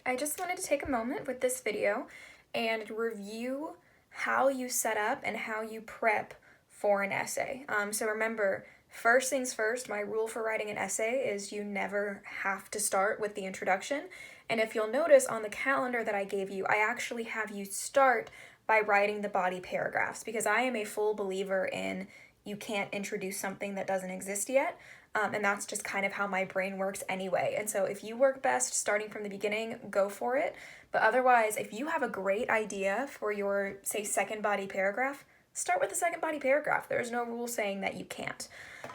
I just wanted to take a moment with this video and review how you set up and how you prep for an essay. So remember, first things first, my rule for writing an essay is you never have to start with the introduction. And if you'll notice on the calendar that I gave you, I actually have you start by writing the body paragraphs because I am a full believer in you can't introduce something that doesn't exist yet. And that's just kind of how my brain works anyway. And so if you work best starting from the beginning, go for it. But otherwise, if you have a great idea for your, say, second body paragraph, start with the second body paragraph. There's no rule saying that you can't.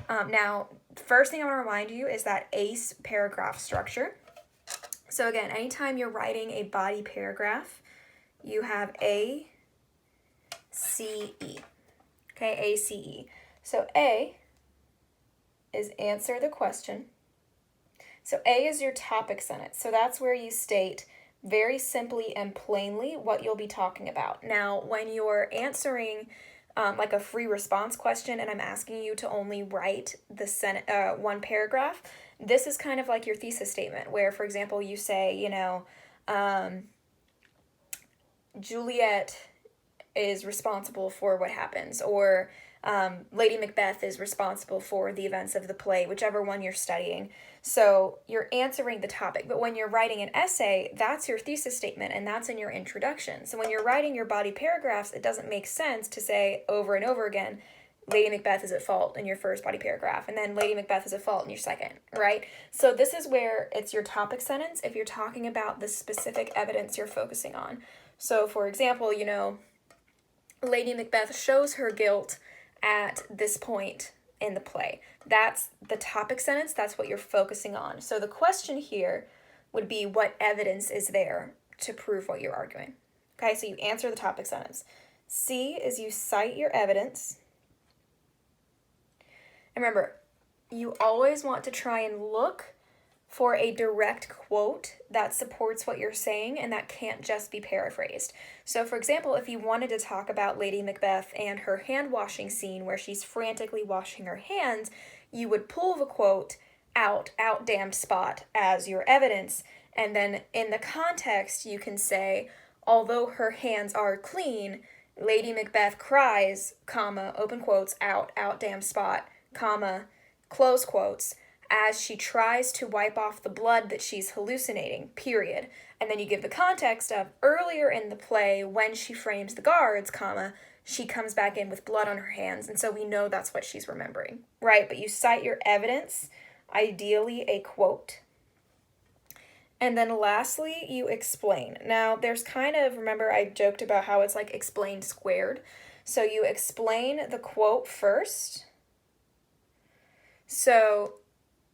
Now, first thing I want to remind you is that ACE paragraph structure. So again, anytime you're writing a body paragraph, you have A, C, E. Okay, A, C, E. So A is answer the question. So A is your topic sentence. So that's where you state very simply and plainly what you'll be talking about. Now, when you're answering like a free response question and I'm asking you to only write the one paragraph, this is kind of like your thesis statement where, for example, you say, Juliet is responsible for what happens, or Lady Macbeth is responsible for the events of the play, whichever one you're studying. So you're answering the topic. But when you're writing an essay, that's your thesis statement, and that's in your introduction. So when you're writing your body paragraphs, it doesn't make sense to say over and over again, Lady Macbeth is at fault in your first body paragraph, and then Lady Macbeth is at fault in your second, right? So this is where it's your topic sentence if you're talking about the specific evidence you're focusing on. So for example, Lady Macbeth shows her guilt at this point in the play. That's the topic sentence. That's what you're focusing on. So the question here would be, what evidence is there to prove what you're arguing? Okay, so you answer the topic sentence. C is you cite your evidence. And remember, you always want to try and look for a direct quote that supports what you're saying and that can't just be paraphrased. So for example, if you wanted to talk about Lady Macbeth and her hand washing scene where she's frantically washing her hands, you would pull the quote out damned spot as your evidence. And then in the context, you can say, although her hands are clean, Lady Macbeth cries, comma, open quotes, out damned spot, comma, close quotes, as she tries to wipe off the blood that she's hallucinating, period. And then you give the context of earlier in the play when she frames the guards, comma, she comes back in with blood on her hands, and so we know that's what she's remembering, right? But you cite your evidence, ideally a quote. And then lastly, you explain. Now, there's remember I joked about how it's like explained squared. So you explain the quote first. So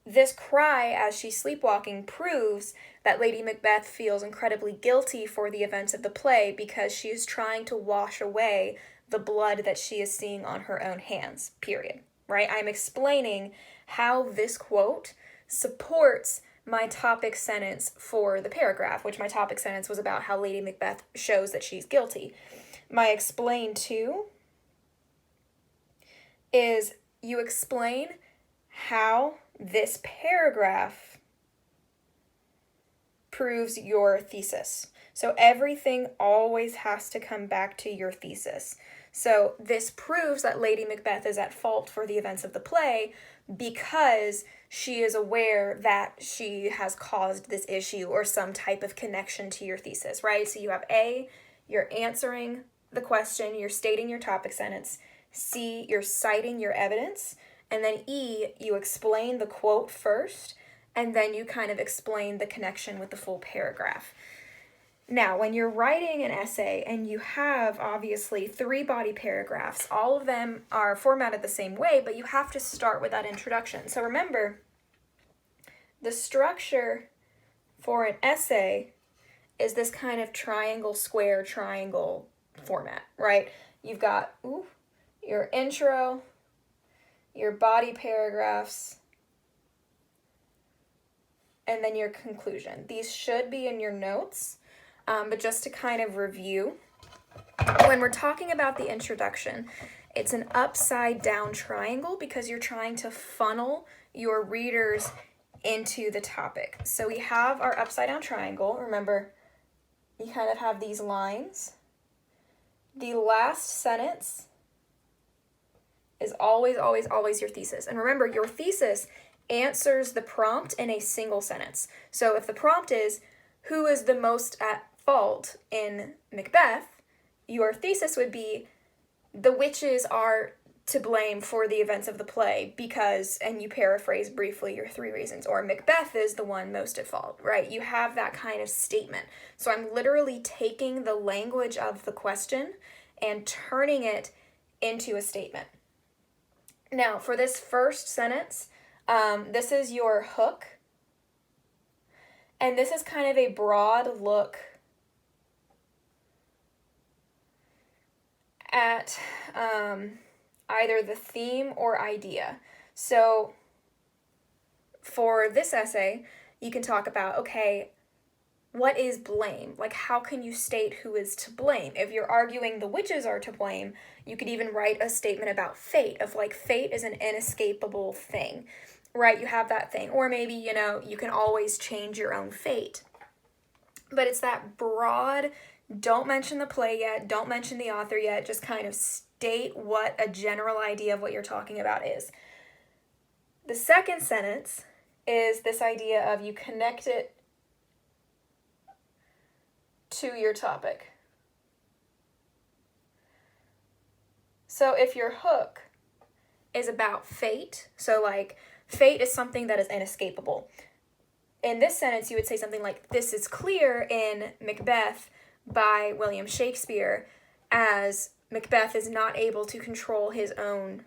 this cry as she's sleepwalking proves that Lady Macbeth feels incredibly guilty for the events of the play because she is trying to wash away the blood that she is seeing on her own hands, period, right? I'm explaining how this quote supports my topic sentence for the paragraph, which my topic sentence was about how Lady Macbeth shows that she's guilty. My explain to is you explain how this paragraph proves your thesis. So everything always has to come back to your thesis. So this proves that Lady Macbeth is at fault for the events of the play because she is aware that she has caused this issue or some type of connection to your thesis, right? So you have A, you're answering the question, you're stating your topic sentence. C, you're citing your evidence. And then E, you explain the quote first, and then you kind of explain the connection with the full paragraph. Now, when you're writing an essay and you have obviously 3 body paragraphs, all of them are formatted the same way, but you have to start with that introduction. So remember, the structure for an essay is this kind of triangle, square, triangle format, right? You've got your intro, your body paragraphs, and then your conclusion. These should be in your notes, but just to kind of review, when we're talking about the introduction, it's an upside down triangle because you're trying to funnel your readers into the topic. So we have our upside down triangle. Remember, you kind of have these lines. The last sentence is always, always, always your thesis. And remember, your thesis answers the prompt in a single sentence. So if the prompt is, who is the most at fault in Macbeth, your thesis would be, the witches are to blame for the events of the play because, and you paraphrase briefly your 3 reasons, or Macbeth is the one most at fault, right? You have that kind of statement. So I'm literally taking the language of the question and turning it into a statement. Now, for this first sentence, this is your hook, and this is kind of a broad look at either the theme or idea. So for this essay, you can talk about, okay, what is blame? Like, how can you state who is to blame? If you're arguing the witches are to blame, you could even write a statement about fate, of like, fate is an inescapable thing, right? You have that thing. Or maybe, you know, you can always change your own fate. But it's that broad, don't mention the play yet, don't mention the author yet, just kind of state what a general idea of what you're talking about is. The second sentence is this idea of you connect it to your topic. So if your hook is about fate, so like fate is something that is inescapable. In this sentence, you would say something like, this is clear in Macbeth by William Shakespeare, as Macbeth is not able to control his own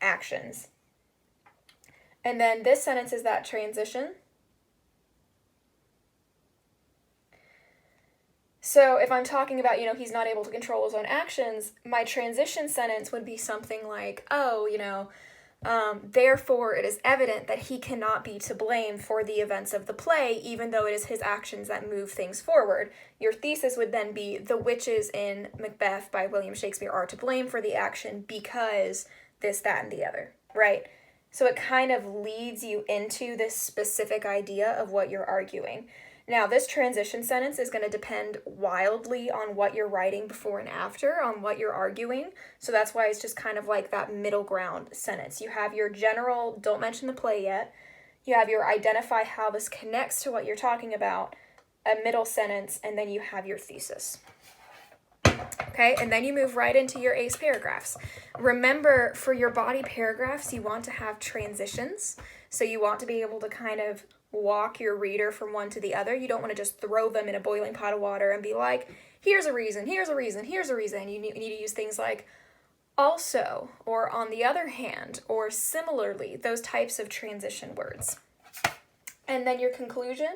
actions. And then this sentence is that transition. So if I'm talking about, you know, he's not able to control his own actions, my transition sentence would be something like, oh, you know, therefore it is evident that he cannot be to blame for the events of the play, even though it is his actions that move things forward. Your thesis would then be, the witches in Macbeth by William Shakespeare are to blame for the action because this, that, and the other, right? So it kind of leads you into this specific idea of what you're arguing. Now, this transition sentence is going to depend wildly on what you're writing before and after, on what you're arguing. So that's why it's just kind of like that middle ground sentence. You have your general, don't mention the play yet. You have your identify how this connects to what you're talking about, a middle sentence, and then you have your thesis. Okay, and then you move right into your ace paragraphs. Remember, for your body paragraphs, you want to have transitions. So you want to be able to kind of walk your reader from one to the other. You don't want to just throw them in a boiling pot of water and be like, here's a reason, here's a reason, here's a reason. You need to use things like also, or on the other hand, or similarly, those types of transition words. And then your conclusion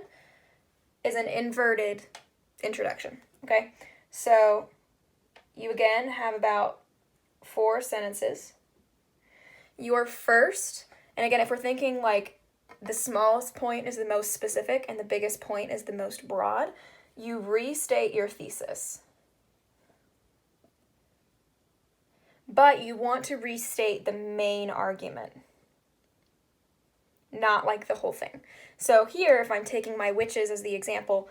is an inverted introduction, okay? So you again have about 4 sentences. Your first, and again, if we're thinking like the smallest point is the most specific and the biggest point is the most broad, you restate your thesis. But you want to restate the main argument, not like the whole thing. So here, if I'm taking my witches as the example,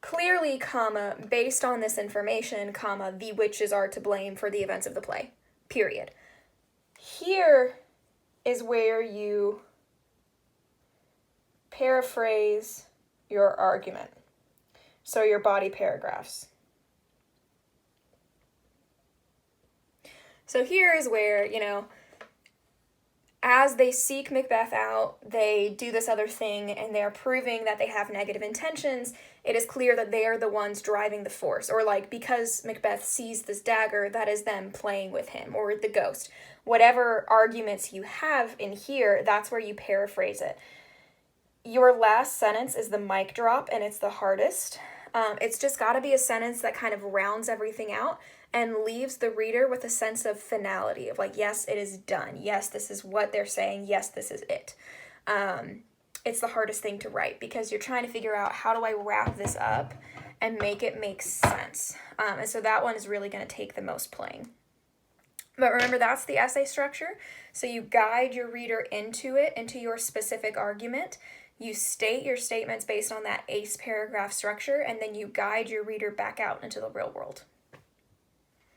clearly, comma, based on this information, comma, the witches are to blame for the events of the play, period. Here is where you paraphrase your argument. So your body paragraphs. So here is where, you know, as they seek Macbeth out, they do this other thing, and they're proving that they have negative intentions. It is clear that they are the ones driving the force, or like, because Macbeth sees this dagger, that is them playing with him, or the ghost. Whatever arguments you have in here, that's where you paraphrase it. Your last sentence is the mic drop, and it's the hardest. It's just got to be a sentence that kind of rounds everything out and leaves the reader with a sense of finality, of like, yes, it is done. Yes, this is what they're saying. Yes, this is it. It's the hardest thing to write because you're trying to figure out, how do I wrap this up and make it make sense? And so that one is really going to take the most playing. But remember, that's the essay structure. So you guide your reader into it, into your specific argument. You state your statements based on that ACE paragraph structure, and then you guide your reader back out into the real world.